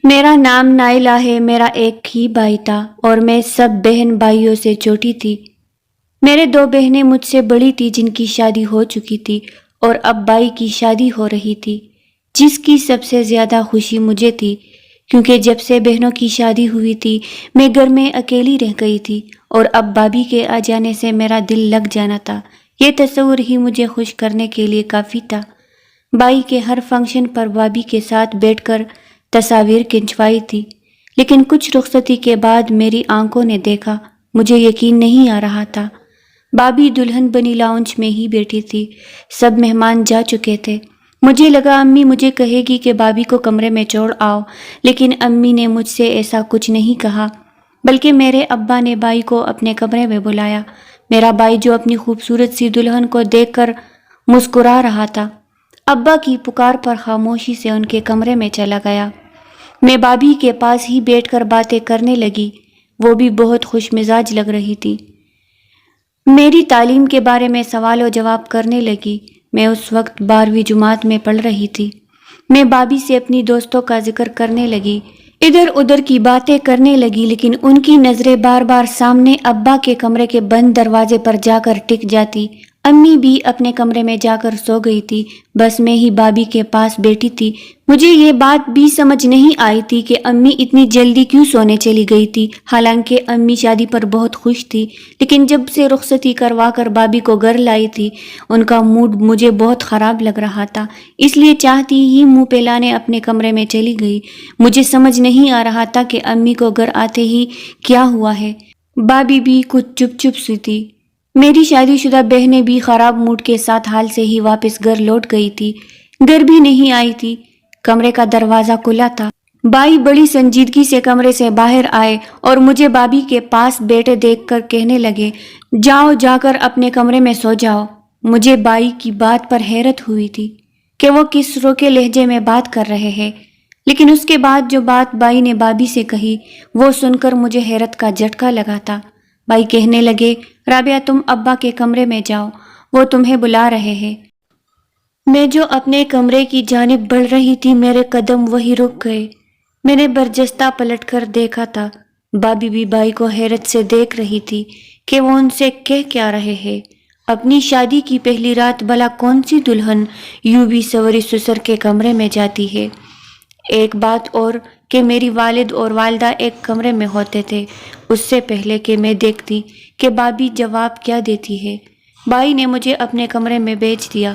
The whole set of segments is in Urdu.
میرا نام نائلہ ہے۔ میرا ایک ہی بھائی تھا اور میں سب بہن بھائیوں سے چھوٹی تھی۔ میرے دو بہنیں مجھ سے بڑی تھی جن کی شادی ہو چکی تھی اور اب بھائی کی شادی ہو رہی تھی، جس کی سب سے زیادہ خوشی مجھے تھی، کیونکہ جب سے بہنوں کی شادی ہوئی تھی میں گھر میں اکیلی رہ گئی تھی اور اب بھابھی کے آ جانے سے میرا دل لگ جانا تھا۔ یہ تصور ہی مجھے خوش کرنے کے لیے کافی تھا۔ بھائی کے ہر فنکشن پر بھابھی کے ساتھ بیٹھ کر تصاویر کھنچوائی تھی، لیکن کچھ رخصتی کے بعد میری آنکھوں نے دیکھا، مجھے یقین نہیں آ رہا تھا۔ بھابھی دلہن بنی لاؤنج میں ہی بیٹھی تھی، سب مہمان جا چکے تھے۔ مجھے لگا امی مجھے کہے گی کہ بھابھی کو کمرے میں چھوڑ آؤ، لیکن امی نے مجھ سے ایسا کچھ نہیں کہا، بلکہ میرے ابا نے بھائی کو اپنے کمرے میں بلایا۔ میرا بھائی جو اپنی خوبصورت سی دلہن کو دیکھ کر مسکرا رہا تھا، ابا کی پکار پر خاموشی سے ان کے کمرے میں چلا گیا۔ میں بھابھی کے پاس ہی بیٹھ کر باتیں کرنے لگی، وہ بھی بہت خوش مزاج لگ رہی تھی۔ میری تعلیم کے بارے میں سوال و جواب کرنے لگی۔ میں اس وقت 12ویں جماعت میں پڑھ رہی تھی۔ میں بھابھی سے اپنی دوستوں کا ذکر کرنے لگی، ادھر ادھر کی باتیں کرنے لگی، لیکن ان کی نظریں بار بار سامنے ابا کے کمرے کے بند دروازے پر جا کر ٹک جاتی۔ امی بھی اپنے کمرے میں جا کر سو گئی تھی، بس میں ہی بھابھی کے پاس بیٹھی تھی۔ مجھے یہ بات بھی سمجھ نہیں آئی تھی کہ امی اتنی جلدی کیوں سونے چلی گئی تھی، حالانکہ امی شادی پر بہت خوش تھی، لیکن جب سے رخصتی کروا کر بھابھی کو گھر لائی تھی ان کا موڈ مجھے بہت خراب لگ رہا تھا، اس لیے چاہتی ہی منہ پھیلانے اپنے کمرے میں چلی گئی۔ مجھے سمجھ نہیں آ رہا تھا کہ امی کو گھر آتے ہی کیا ہوا ہے۔ بھابھی بھی کچھ چپ چپ سی تھی۔ میری شادی شدہ بہنیں بھی خراب موڈ کے ساتھ حال سے ہی واپس گھر لوٹ گئی تھی، گھر بھی نہیں آئی تھی۔ کمرے کا دروازہ کھلا تھا۔ بھائی بڑی سنجیدگی سے کمرے سے باہر آئے اور مجھے بھابھی کے پاس بیٹھے دیکھ کر کہنے لگے، جاؤ جا کر اپنے کمرے میں سو جاؤ۔ مجھے بھائی کی بات پر حیرت ہوئی تھی کہ وہ کس روکے لہجے میں بات کر رہے ہیں، لیکن اس کے بعد جو بات بھائی نے بھابھی سے کہی وہ سن کر مجھے حیرت کا جھٹکا لگا تھا۔ بھائی کہنے لگے، رابعہ تم ابا کے کمرے میں جاؤ، وہ تمہیں بلا رہے ہیں۔ میں جو اپنے کمرے کی جانب بڑھ رہی تھی میرے قدم وہی رک گئے۔ میں نے برجستہ پلٹ کر دیکھا تھا، بھابھی بھی بھائی کو حیرت سے دیکھ رہی تھی کہ وہ ان سے کہہ کیا رہے ہیں۔ اپنی شادی کی پہلی رات بھلا کون سی دلہن یوں بھی سوری سسر کے کمرے میں جاتی ہے۔ ایک بات اور کہ میری والد اور والدہ ایک کمرے میں ہوتے تھے اس سے پہلے کہ میں دیکھتی کہ بھابھی جواب کیا دیتی ہے۔ بھائی نے مجھے اپنے کمرے میں بھیج دیا۔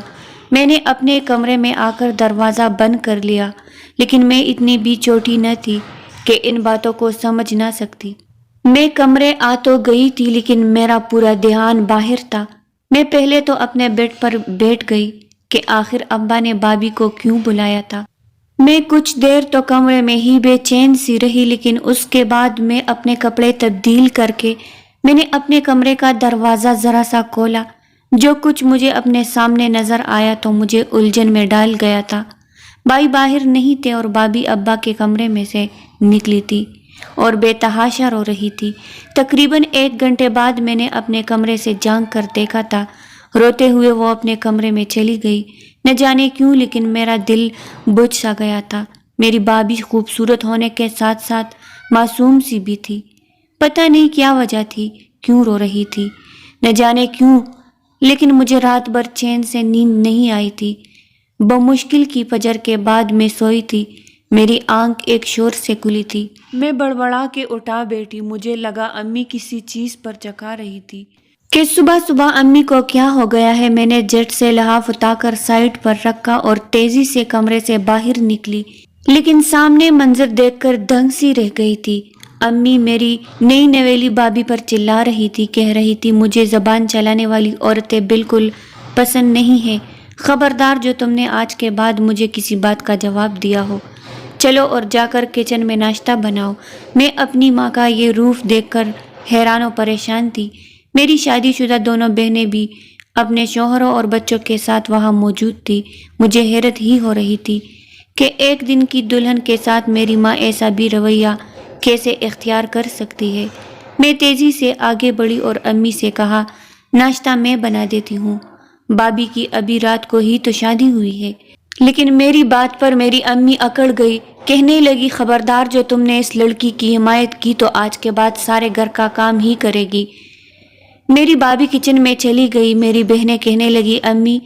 میں نے اپنے کمرے میں آ کر دروازہ بند کر لیا، لیکن میں اتنی بھی چھوٹی نہ تھی کہ ان باتوں کو سمجھ نہ سکتی۔ میں کمرے آ تو گئی تھی لیکن میرا پورا دھیان باہر تھا۔ میں پہلے تو اپنے بیڈ پر بیٹھ گئی کہ آخر ابا نے بھابھی کو کیوں بلایا تھا۔ میں کچھ دیر تو کمرے میں ہی بے چین سی رہی، لیکن اس کے بعد میں اپنے کپڑے تبدیل کر کے میں نے اپنے کمرے کا دروازہ ذرا سا کھولا۔ جو کچھ مجھے اپنے سامنے نظر آیا تو مجھے الجھن میں ڈال گیا تھا۔ بھائی باہر نہیں تھے اور بھابھی ابا کے کمرے میں سے نکلی تھی اور بے تحاشا رو رہی تھی۔ تقریباً 1 گھنٹے بعد میں نے اپنے کمرے سے جھانک کر دیکھا تھا، روتے ہوئے وہ اپنے کمرے میں چلی گئی۔ نہ جانے کیوں لیکن میرا دل بجھ سا گیا تھا۔ میری بھابھی خوبصورت ہونے کے ساتھ ساتھ معصوم سی بھی تھی۔ پتہ نہیں کیا وجہ تھی، کیوں رو رہی تھی، نہ جانے کیوں، لیکن مجھے رات بھر چین سے نیند نہیں آئی تھی۔ بمشکل کی فجر کے بعد میں سوئی تھی، میری آنکھ ایک شور سے کھلی تھی۔ میں بڑبڑا کے اٹھا بیٹھی، مجھے لگا امی کسی چیز پر چکھا رہی تھی کہ صبح صبح امی کو کیا ہو گیا ہے۔ میں نے جھٹ سے لحاف اٹھا کر سائڈ پر رکھا اور تیزی سے کمرے سے باہر نکلی، لیکن سامنے منظر دیکھ کر دنگ سی رہ گئی تھی۔ امی میری نئی نویلی بھابھی پر چلا رہی تھی، کہہ رہی تھی، مجھے زبان چلانے والی عورتیں بالکل پسند نہیں ہیں، خبردار جو تم نے آج کے بعد مجھے کسی بات کا جواب دیا ہو، چلو اور جا کر کچن میں ناشتہ بناؤ۔ میں اپنی ماں کا یہ روپ دیکھ کر حیران و پریشان تھی۔ میری شادی شدہ دونوں بہنیں بھی اپنے شوہروں اور بچوں کے ساتھ وہاں موجود تھی۔ مجھے حیرت ہی ہو رہی تھی کہ ایک دن کی دلہن کے ساتھ میری ماں ایسا بھی رویہ کیسے اختیار کر سکتی ہے۔ میں تیزی سے آگے بڑھی اور امی سے کہا، ناشتہ میں بنا دیتی ہوں، بھابھی کی ابھی رات کو ہی تو شادی ہوئی ہے، لیکن میری بات پر میری امی اکڑ گئی، کہنے لگی خبردار جو تم نے اس لڑکی کی حمایت کی تو آج کے بعد سارے گھر کا کام ہی کرے گی۔ میری بھابھی کچن میں چلی گئی، میری بہنیں کہنے لگی امی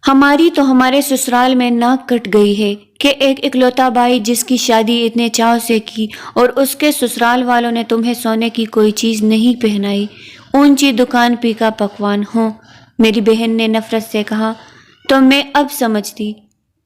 ہماری تو ہمارے سسرال میں ناک کٹ گئی ہے کہ ایک اکلوتا بھائی جس کی شادی اتنے چاو سے کی اور اس کے سسرال والوں نے تمہیں سونے کی کوئی چیز نہیں پہنائی، اونچی دکان پھیکا پکوان ہو۔ میری بہن نے نفرت سے کہا تو میں اب سمجھتی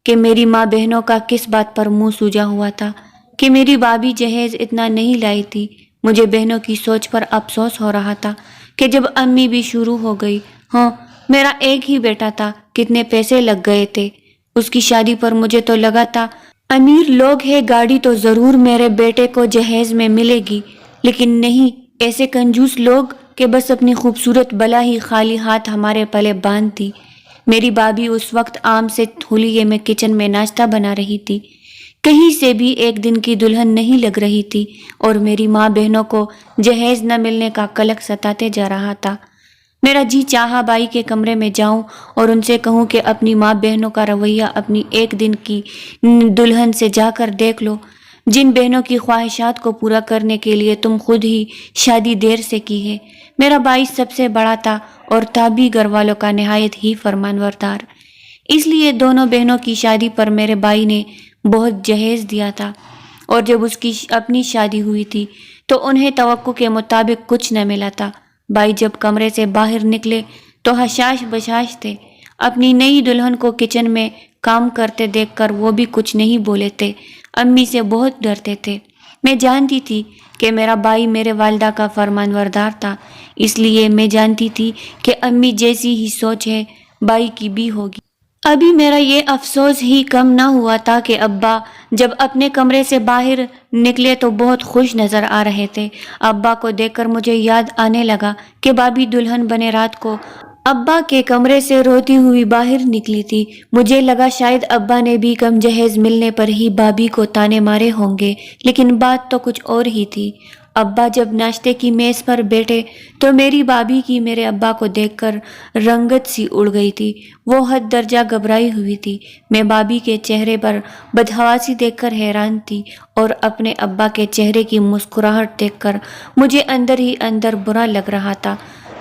کہ میری ماں بہنوں کا کس بات پر منہ سوجا ہوا تھا کہ میری بھابھی جہیز اتنا نہیں لائی تھی۔ مجھے بہنوں کی سوچ پر افسوس ہو رہا تھا کہ جب امی بھی شروع ہو گئی، ہاں میرا ایک ہی بیٹا تھا، کتنے پیسے لگ گئے تھے اس کی شادی پر، مجھے تو لگا تھا امیر لوگ ہے گاڑی تو ضرور میرے بیٹے کو جہیز میں ملے گی، لیکن نہیں، ایسے کنجوس لوگ کہ بس اپنی خوبصورت بلا ہی خالی ہاتھ ہمارے پلے باندھتی۔ میری بھابھی اس وقت آم سے ہولیے میں کچن میں ناشتہ بنا رہی تھی، کہیں سے بھی ایک دن کی دلہن نہیں لگ رہی تھی اور میری ماں بہنوں کو جہیز نہ ملنے کا کلک ستاتے جا رہا تھا۔ میرا جی چاہا بائی کے کمرے میں جاؤں اور ان سے کہوں کہ اپنی ماں بہنوں کا رویہ اپنی ایک دن کی دلہن سے جا کر دیکھ لو، جن بہنوں کی خواہشات کو پورا کرنے کے لیے تم خود ہی شادی دیر سے کی ہے۔ میرا بھائی سب سے بڑا تھا اور تھا بھی گھر والوں کا نہایت ہی فرمانبردار، اس لیے دونوں بہنوں کی شادی پر میرے بھائی نے بہت جہیز دیا تھا، اور جب اس کی اپنی شادی ہوئی تھی تو انہیں توقع کے مطابق کچھ نہ ملا تھا۔ بھائی جب کمرے سے باہر نکلے تو حشاش بشاش تھے، اپنی نئی دلہن کو کچن میں کام کرتے دیکھ کر وہ بھی کچھ نہیں بولے تھے، امی سے بہت ڈرتے تھے۔ میں جانتی تھی کہ میرا بھائی میرے والدہ کا فرمانبردار تھا، اس لیے میں جانتی تھی کہ امی جیسی ہی سوچ ہے بھائی کی بھی ہوگی۔ ابھی میرا یہ افسوس ہی کم نہ ہوا تھا کہ ابا جب اپنے کمرے سے باہر نکلے تو بہت خوش نظر آ رہے تھے۔ ابا کو دیکھ کر مجھے یاد آنے لگا کہ بھابھی دلہن بنے رات کو ابا کے کمرے سے روتی ہوئی باہر نکلی تھی۔ مجھے لگا شاید ابا نے بھی کم جہیز ملنے پر ہی بھابھی کو تانے مارے ہوں گے، لیکن بات تو کچھ اور ہی تھی۔ ابا جب ناشتے کی میز پر بیٹھے تو میری بھابھی کی میرے ابا کو دیکھ کر رنگت سی اڑ گئی تھی، وہ حد درجہ گھبرائی ہوئی تھی۔ میں بھابھی کے چہرے پر بدحواسی دیکھ کر حیران تھی اور اپنے ابا کے چہرے کی مسکراہٹ دیکھ کر مجھے اندر ہی اندر برا لگ رہا تھا۔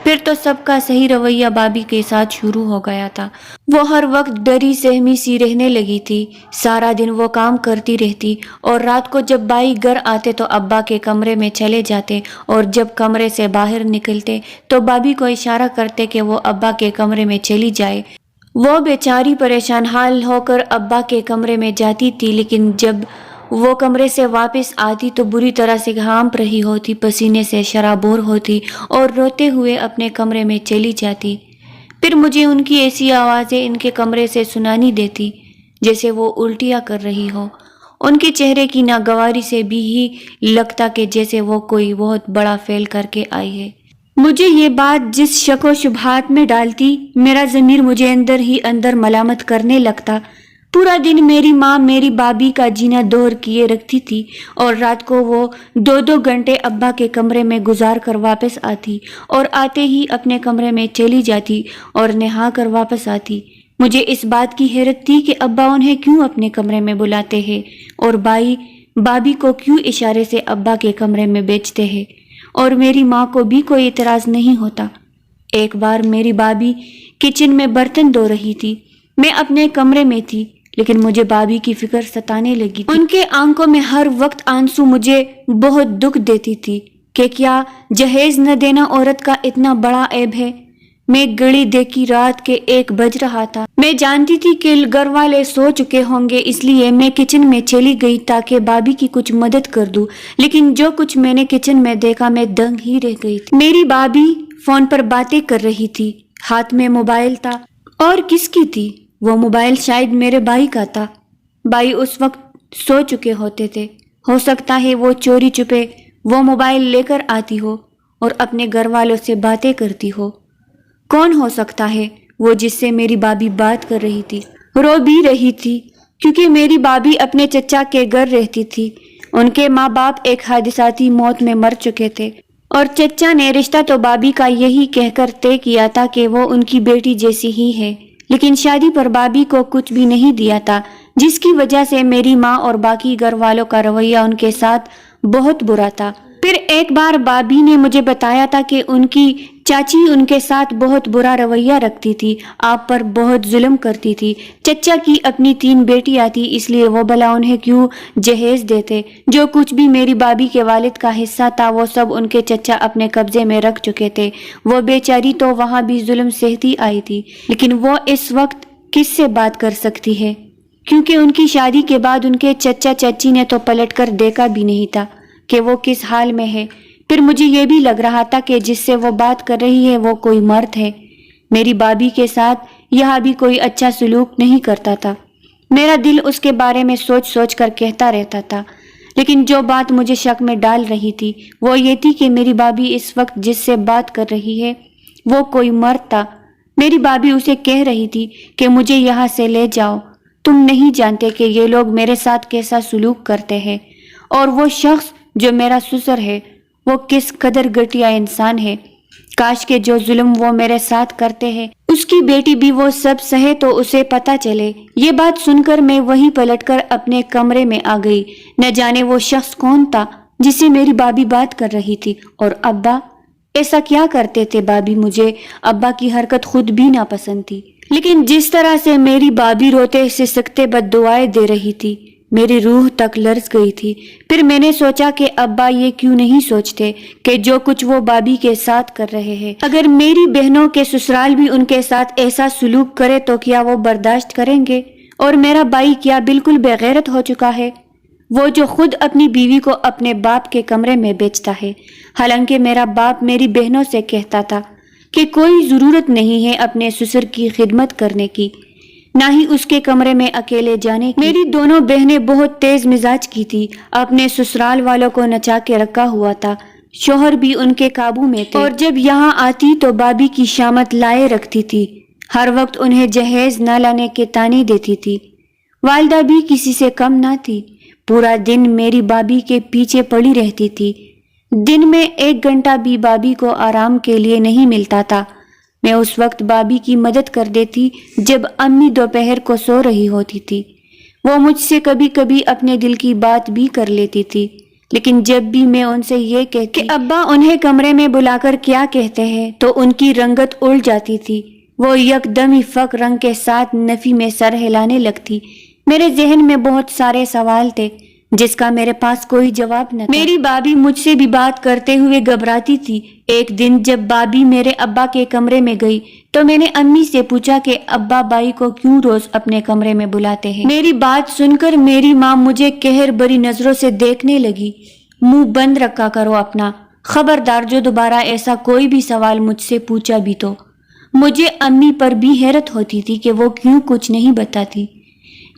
پھر تو سب کا صحیح رویہ بھابھی کے ساتھ شروع ہو گیا تھا، وہ ہر وقت ڈری سہمی سی رہنے لگی تھی، سارا دن وہ کام کرتی رہتی اور رات کو جب بھائی گھر آتے تو ابا کے کمرے میں چلے جاتے اور جب کمرے سے باہر نکلتے تو بھابھی کو اشارہ کرتے کہ وہ ابا کے کمرے میں چلی جائے۔ وہ بیچاری پریشان حال ہو کر ابا کے کمرے میں جاتی تھی، لیکن جب وہ کمرے سے واپس آتی تو بری طرح سے ہانپ رہی ہوتی، پسینے سے شرابور ہوتی اور روتے ہوئے اپنے کمرے میں چلی جاتی۔ پھر مجھے ان کی ایسی آوازیں ان کے کمرے سے سنانی دیتی جیسے وہ الٹیاں کر رہی ہو، ان کے چہرے کی ناگواری سے بھی ہی لگتا کہ جیسے وہ کوئی بہت بڑا فعل کر کے آئی ہے۔ مجھے یہ بات جس شک و شبہات میں ڈالتی، میرا ضمیر مجھے اندر ہی اندر ملامت کرنے لگتا۔ پورا دن میری ماں میری بھابھی کا جینا دور کیے رکھتی تھی اور رات کو وہ 2-2 گھنٹے ابا کے کمرے میں گزار کر واپس آتی اور آتے ہی اپنے کمرے میں چلی جاتی اور نہا کر واپس آتی۔ مجھے اس بات کی حیرت تھی کہ ابا انہیں کیوں اپنے کمرے میں بلاتے ہیں اور بھائی بھابھی کو کیوں اشارے سے ابا کے کمرے میں بیچتے ہیں، اور میری ماں کو بھی کوئی اعتراض نہیں ہوتا۔ ایک بار میری بھابھی کچن میں برتن دھو رہی تھی، میں اپنے کمرے میں تھی، لیکن مجھے بھابھی کی فکر ستانے لگی تھی۔ ان کے آنکھوں میں ہر وقت آنسو مجھے بہت دکھ دیتی تھی کہ کیا جہیز نہ دینا عورت کا اتنا بڑا عیب ہے۔ میں گھڑی دیکھی رات کے 1 بج رہا تھا، میں جانتی تھی کہ گھر والے سو چکے ہوں گے، اس لیے میں کچن میں چلی گئی تاکہ بھابھی کی کچھ مدد کر دوں، لیکن جو کچھ میں نے کچن میں دیکھا میں دنگ ہی رہ گئی تھی۔ میری بھابھی فون پر باتیں کر رہی تھی، ہاتھ میں موبائل تھا، اور کس کی تھی وہ موبائل؟ شاید میرے بھائی کا تھا۔ بھائی اس وقت سو چکے ہوتے تھے، ہو سکتا ہے وہ چوری چھپے وہ موبائل لے کر آتی ہو اور اپنے گھر والوں سے باتیں کرتی ہو۔ کون ہو سکتا ہے وہ جس سے میری بھابھی بات کر رہی تھی؟ رو بھی رہی تھی کیونکہ میری بھابھی اپنے چچا کے گھر رہتی تھی، ان کے ماں باپ ایک حادثاتی موت میں مر چکے تھے اور چچا نے رشتہ تو بھابھی کا یہی کہہ کر طے کیا تھا کہ وہ ان کی بیٹی جیسی ہی ہے، لیکن شادی پر بابی کو کچھ بھی نہیں دیا تھا، جس کی وجہ سے میری ماں اور باقی گھر والوں کا رویہ ان کے ساتھ بہت برا تھا۔ پھر ایک بار بابی نے مجھے بتایا تھا کہ ان کی چاچی ان کے ساتھ بہت برا رویہ رکھتی تھی، آپ پر بہت ظلم کرتی تھی۔ چچا کی اپنی 3 بیٹیاں تھی، اس لیے وہ بھلا انہیں کیوں جہیز دیتے؟ جو کچھ بھی میری بابی کے والد کا حصہ تھا وہ سب ان کے چچا اپنے قبضے میں رکھ چکے تھے۔ وہ بیچاری تو وہاں بھی ظلم سہتی آئی تھی، لیکن وہ اس وقت کس سے بات کر سکتی ہے؟ کیونکہ ان کی شادی کے بعد ان کے چچا چچی نے تو پلٹ کر دیکھا بھی نہیں تھا کہ وہ کس حال میں ہے۔ پھر مجھے یہ بھی لگ رہا تھا کہ جس سے وہ بات کر رہی ہے وہ کوئی مرد ہے۔ میری بابی کے ساتھ یہاں بھی کوئی اچھا سلوک نہیں کرتا تھا۔ میرا دل اس کے بارے میں سوچ سوچ کر کہتا رہتا تھا، لیکن جو بات مجھے شک میں ڈال رہی تھی وہ یہ تھی کہ میری بابی اس وقت جس سے بات کر رہی ہے وہ کوئی مرد تھا۔ میری بابی اسے کہہ رہی تھی کہ مجھے یہاں سے لے جاؤ، تم نہیں جانتے کہ یہ لوگ میرے ساتھ کیسا سلوک کرتے ہیں، اور وہ شخص جو میرا سسر ہے وہ کس قدر گھٹیا انسان ہے۔ کاش کہ جو ظلم وہ میرے ساتھ کرتے ہیں اس کی بیٹی بھی وہ سب سہے تو اسے پتہ چلے۔ یہ بات سن کر میں وہیں پلٹ کر اپنے کمرے میں آ گئی۔ نہ جانے وہ شخص کون تھا جس سے میری بابی بات کر رہی تھی، اور ابا ایسا کیا کرتے تھے؟ بابی مجھے ابا کی حرکت خود بھی ناپسند تھی، لیکن جس طرح سے میری بابی روتے سسکتے بد دعائیں دے رہی تھی میری روح تک لرز گئی تھی۔ پھر میں نے سوچا کہ ابا یہ کیوں نہیں سوچتے کہ جو کچھ وہ بابی کے ساتھ کر رہے ہیں، اگر میری بہنوں کے سسرال بھی ان کے ساتھ ایسا سلوک کرے تو کیا وہ برداشت کریں گے؟ اور میرا بھائی کیا بالکل بے غیرت ہو چکا ہے؟ وہ جو خود اپنی بیوی کو اپنے باپ کے کمرے میں بیچتا ہے، حالانکہ میرا باپ میری بہنوں سے کہتا تھا کہ کوئی ضرورت نہیں ہے اپنے سسر کی خدمت کرنے کی، نہ ہی اس کے کمرے میں اکیلے جانے کی۔ میری دونوں بہنیں بہت تیز مزاج کی تھی، اپنے سسرال والوں کو نچا کے رکھا ہوا تھا، شوہر بھی ان کے قابو میں تھے، اور جب یہاں آتی تو بابی کی شامت لائے رکھتی تھی، ہر وقت انہیں جہیز نہ لانے کے طعنے دیتی تھی۔ والدہ بھی کسی سے کم نہ تھی، پورا دن میری بابی کے پیچھے پڑی رہتی تھی۔ دن میں 1 گھنٹہ بھی بابی کو آرام کے لیے نہیں ملتا تھا۔ میں اس وقت بابی کی مدد کر دیتی جب امی دوپہر کو سو رہی ہوتی تھی۔ وہ مجھ سے کبھی کبھی اپنے دل کی بات بھی کر لیتی تھی، لیکن جب بھی میں ان سے یہ کہتی کہ ابا انہیں کمرے میں بلا کر کیا کہتے ہیں تو ان کی رنگت اڑ جاتی تھی، وہ یکدم ہی فق رنگ کے ساتھ نفی میں سر ہلانے لگتی۔ میرے ذہن میں بہت سارے سوال تھے جس کا میرے پاس کوئی جواب نہ تھا۔ میری بابی مجھ سے بھی بات کرتے ہوئے گھبراتی تھی۔ ایک دن جب بابی میرے ابا کے کمرے میں گئی تو میں نے امی سے پوچھا کہ ابا بائی کو کیوں روز اپنے کمرے میں بلاتے ہیں۔ میری بات سن کر میری ماں مجھے قہر بری نظروں سے دیکھنے لگی۔ منہ بند رکھا کرو اپنا، خبردار جو دوبارہ ایسا کوئی بھی سوال مجھ سے پوچھا بھی تو۔ مجھے امی پر بھی حیرت ہوتی تھی کہ وہ کیوں کچھ نہیں بتاتی۔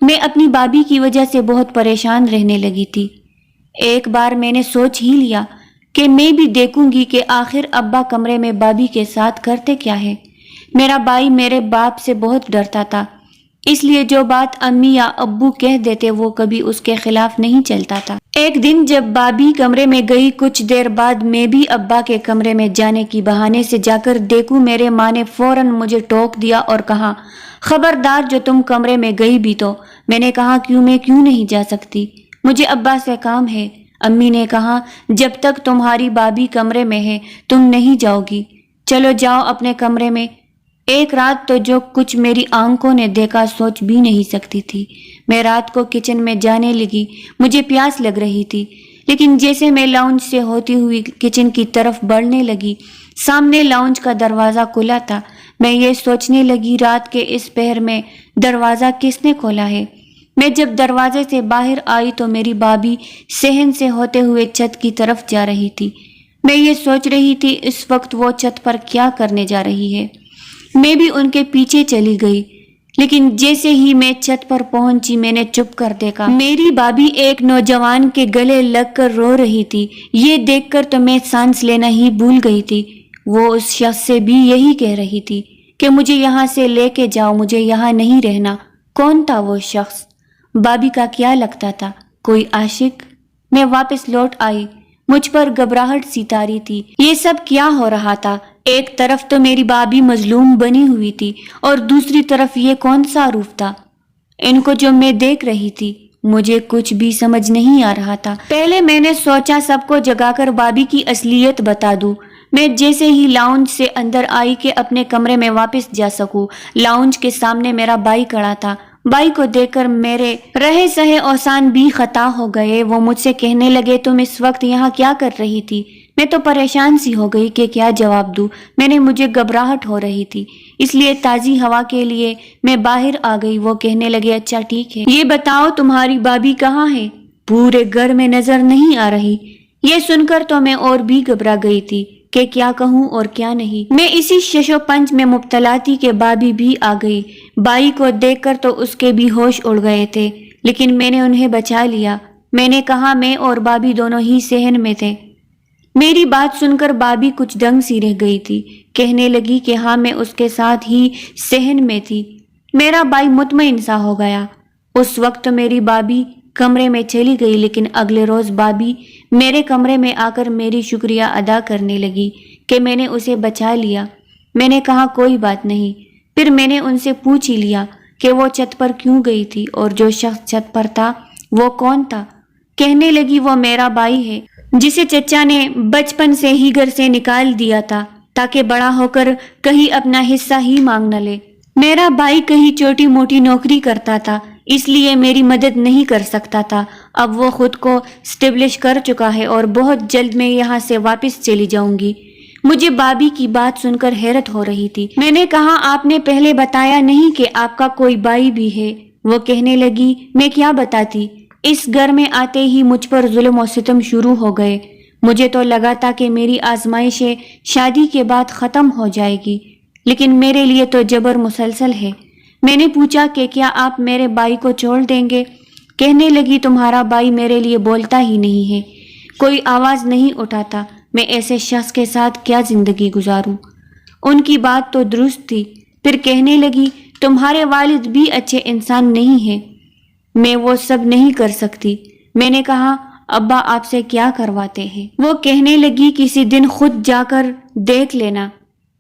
میں اپنی بابی کی وجہ سے بہت پریشان رہنے لگی تھی۔ ایک بار میں نے سوچ ہی لیا کہ میں بھی دیکھوں گی کہ آخر ابا کمرے میں بابی کے ساتھ کرتے کیا ہے۔ میرا بھائی میرے باپ سے بہت ڈرتا تھا، اس لیے جو بات امی یا ابو کہہ دیتے وہ کبھی اس کے خلاف نہیں چلتا تھا۔ ایک دن جب بابی کمرے میں گئی، کچھ دیر بعد میں بھی ابا کے کمرے میں جانے کی بہانے سے جا کر دیکھوں، میرے ماں نے فوراً مجھے ٹوک دیا اور کہا، خبردار جو تم کمرے میں گئی بھی تو۔ میں نے کہا میں کیوں نہیں جا سکتی، مجھے ابا سے کام ہے۔ امی نے کہا، جب تک تمہاری بابی کمرے میں ہے تم نہیں جاؤ گی، چلو جاؤ اپنے کمرے میں۔ ایک رات تو جو کچھ میری آنکھوں نے دیکھا سوچ بھی نہیں سکتی تھی۔ میں رات کو کچن میں جانے لگی، مجھے پیاس لگ رہی تھی، لیکن جیسے میں لاؤنج سے ہوتی ہوئی کچن کی طرف بڑھنے لگی، سامنے لاؤنج کا دروازہ کھلا تھا۔ میں یہ سوچنے لگی رات کے اس پہر میں دروازہ کس نے کھولا ہے۔ میں جب دروازے سے باہر آئی تو میری بابی صحن سے ہوتے ہوئے چھت کی طرف جا رہی تھی۔ میں یہ سوچ رہی تھی اس وقت وہ چھت پر کیا کرنے جا رہی ہے۔ میں بھی ان کے پیچھے چلی گئی، لیکن جیسے ہی میں چھت پر پہنچی میں نے چپ کر دیکھا میری بابی ایک نوجوان کے گلے لگ کر رو رہی تھی۔ یہ دیکھ کر تو میں سانس لینا ہی بھول گئی تھی۔ وہ اس شخص سے بھی یہی کہہ رہی تھی کہ مجھے یہاں سے لے کے جاؤ، مجھے یہاں نہیں رہنا۔ کون تھا وہ شخص؟ بابی کا کیا لگتا تھا؟ کوئی عاشق؟ میں واپس لوٹ آئی۔ مجھ پر گھبراہٹ سی طاری تھی۔ یہ سب کیا ہو رہا تھا؟ ایک طرف تو میری بابی مظلوم بنی ہوئی تھی اور دوسری طرف یہ کون سا روپ تھا ان کو جو میں دیکھ رہی تھی؟ مجھے کچھ بھی سمجھ نہیں آ رہا تھا۔ پہلے میں نے سوچا سب کو جگا کر بابی کی اصلیت بتا دوں۔ میں جیسے ہی لاؤنج سے اندر آئی کہ اپنے کمرے میں واپس جا سکوں، لاؤنج کے سامنے میرا بھائی کھڑا تھا۔ بھائی کو دیکھ کر میرے رہے سہے اوسان بھی خطا ہو گئے۔ وہ مجھ سے کہنے لگے تم اس وقت یہاں کیا کر رہی تھی؟ میں تو پریشان سی ہو گئی کہ کیا جواب دوں۔ مجھے گھبراہٹ ہو رہی تھی، اس لیے تازی ہوا کے لیے میں باہر آ گئی۔ وہ کہنے لگے اچھا ٹھیک ہے، یہ بتاؤ تمہاری بابی کہاں ہے؟ پورے گھر میں نظر نہیں آ رہی۔ یہ سن کر تو میں اور بھی گھبرا گئی تھی کہ کیا کہوں اور کیا نہیں۔ میں اسی ششو پنج میں مبتلا تھی کہ بابی بھی آ گئی۔ بھائی کو دیکھ کر تو اس کے بھی ہوش اڑ گئے تھے، لیکن میں نے انہیں بچا لیا۔ میں نے کہا میں اور بابی دونوں ہی صحن میں تھے۔ میری بات سن کر بابی کچھ دنگ سی رہ گئی تھی، کہنے لگی کہ ہاں میں اس کے ساتھ ہی صحن میں تھی۔ میرا بھائی مطمئن سا ہو گیا۔ اس وقت میری بابی کمرے میں چلی گئی، لیکن اگلے روز بابی میرے کمرے میں آ کر میری شکریہ ادا کرنے لگی کہ میں نے اسے بچا لیا۔ میں نے کہا کوئی بات نہیں۔ پھر میں نے ان سے پوچھ ہی لیا کہ وہ چھت پر کیوں گئی تھی اور جو شخص چھت پر تھا وہ کون تھا؟ کہنے لگی وہ میرا بھائی ہے جسے چچا نے بچپن سے ہی گھر سے نکال دیا تھا تاکہ بڑا ہو کر کہیں اپنا حصہ ہی مانگ نہ لے۔ میرا بھائی کہیں چھوٹی موٹی نوکری کرتا تھا، اس لیے میری مدد نہیں کر سکتا تھا۔ اب وہ خود کو اسٹیبلش کر چکا ہے اور بہت جلد میں یہاں سے واپس چلی جاؤں گی۔ مجھے بابی کی بات سن کر حیرت ہو رہی تھی۔ میں نے کہا آپ نے پہلے بتایا نہیں کہ آپ کا کوئی بھائی بھی ہے؟ وہ کہنے لگی میں کیا بتاتی، اس گھر میں آتے ہی مجھ پر ظلم و ستم شروع ہو گئے۔ مجھے تو لگا تھا کہ میری آزمائشیں شادی کے بعد ختم ہو جائے گی، لیکن میرے لیے تو جبر مسلسل ہے۔ میں نے پوچھا کہ کیا آپ میرے بھائی کو چھوڑ دیں گے؟ کہنے لگی تمہارا بھائی میرے لیے بولتا ہی نہیں ہے، کوئی آواز نہیں اٹھاتا، میں ایسے شخص کے ساتھ کیا زندگی گزاروں؟ ان کی بات تو درست تھی۔ پھر کہنے لگی تمہارے والد بھی اچھے انسان نہیں ہیں، میں وہ سب نہیں کر سکتی۔ میں نے کہا ابا آپ سے کیا کرواتے ہیں؟ وہ کہنے لگی کسی دن خود جا کر دیکھ لینا۔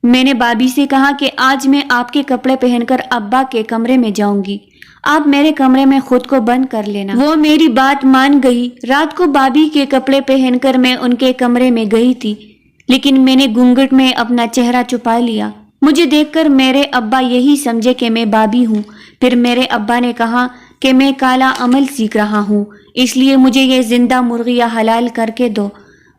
میں نے بابی سے کہا کہ آج میں آپ کے کپڑے پہن کر ابا کے کمرے میں جاؤں گی، آپ میرے کمرے میں خود کو بند کر لینا۔ وہ میری بات مان گئی۔ رات کو بابی کے کپڑے پہن کر میں ان کے کمرے میں گئی تھی، لیکن میں نے گھونگھٹ میں اپنا چہرہ چھپا لیا۔ مجھے دیکھ کر میرے ابا یہی سمجھے کہ میں بابی ہوں۔ پھر میرے ابا نے کہا کہ میں کالا عمل سیکھ رہا ہوں، اس لیے مجھے یہ زندہ مرغیاں حلال کر کے دو،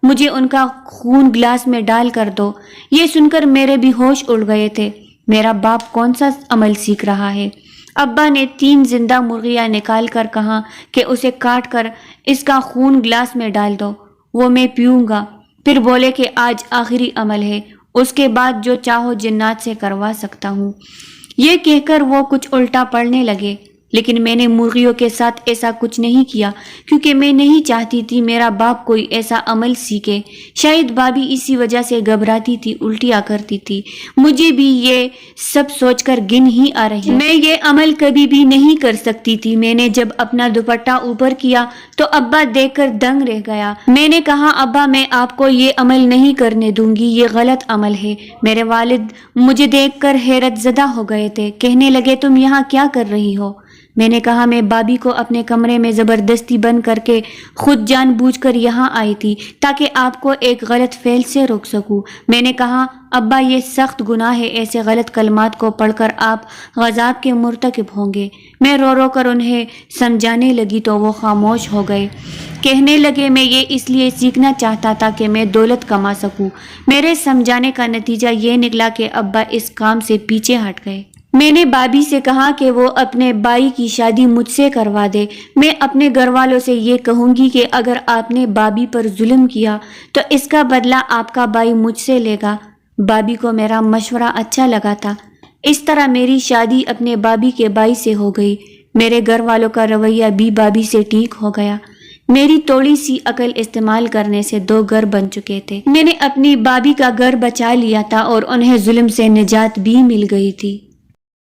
مجھے ان کا خون گلاس میں ڈال کر دو۔ یہ سن کر میرے بھی ہوش اڑ گئے تھے۔ میرا باپ کون سا عمل سیکھ رہا ہے؟ ابا نے 3 زندہ مرغیاں نکال کر کہا کہ اسے کاٹ کر اس کا خون گلاس میں ڈال دو، وہ میں پیوں گا۔ پھر بولے کہ آج آخری عمل ہے، اس کے بعد جو چاہو جنات سے کروا سکتا ہوں۔ یہ کہہ کر وہ کچھ الٹا پڑھنے لگے، لیکن میں نے مرغیوں کے ساتھ ایسا کچھ نہیں کیا کیونکہ میں نہیں چاہتی تھی میرا باپ کوئی ایسا عمل سیکھے۔ شاید بابی اسی وجہ سے گھبراتی تھی، الٹیاں کرتی تھی۔ مجھے بھی یہ سب سوچ کر گن ہی آ رہی میں یہ عمل کبھی بھی نہیں کر سکتی تھی۔ میں نے جب اپنا دوپٹہ اوپر کیا تو ابا دیکھ کر دنگ رہ گیا۔ میں نے کہا ابا میں آپ کو یہ عمل نہیں کرنے دوں گی، یہ غلط عمل ہے۔ میرے والد مجھے دیکھ کر حیرت زدہ ہو گئے تھے، کہنے لگے تم یہاں کیا کر رہی ہو؟ میں نے کہا میں بابی کو اپنے کمرے میں زبردستی بند کر کے خود جان بوجھ کر یہاں آئی تھی تاکہ آپ کو ایک غلط فعل سے روک سکوں۔ میں نے کہا ابا یہ سخت گناہ ہے، ایسے غلط کلمات کو پڑھ کر آپ غضب کے مرتکب ہوں گے۔ میں رو رو کر انہیں سمجھانے لگی تو وہ خاموش ہو گئے۔ کہنے لگے میں یہ اس لیے سیکھنا چاہتا تھا کہ میں دولت کما سکوں۔ میرے سمجھانے کا نتیجہ یہ نکلا کہ ابا اس کام سے پیچھے ہٹ گئے۔ میں نے بابی سے کہا کہ وہ اپنے بھائی کی شادی مجھ سے کروا دے۔ میں اپنے گھر والوں سے یہ کہوں گی کہ اگر آپ نے بابی پر ظلم کیا تو اس کا بدلہ آپ کا بھائی مجھ سے لے گا۔ بابی کو میرا مشورہ اچھا لگا تھا۔ اس طرح میری شادی اپنے بابی کے بھائی سے ہو گئی۔ میرے گھر والوں کا رویہ بھی بابی سے ٹھیک ہو گیا۔ میری تھوڑی سی عقل استعمال کرنے سے 2 گھر بن چکے تھے۔ میں نے اپنی بابی کا گھر بچا لیا تھا اور انہیں ظلم سے نجات بھی مل گئی تھی۔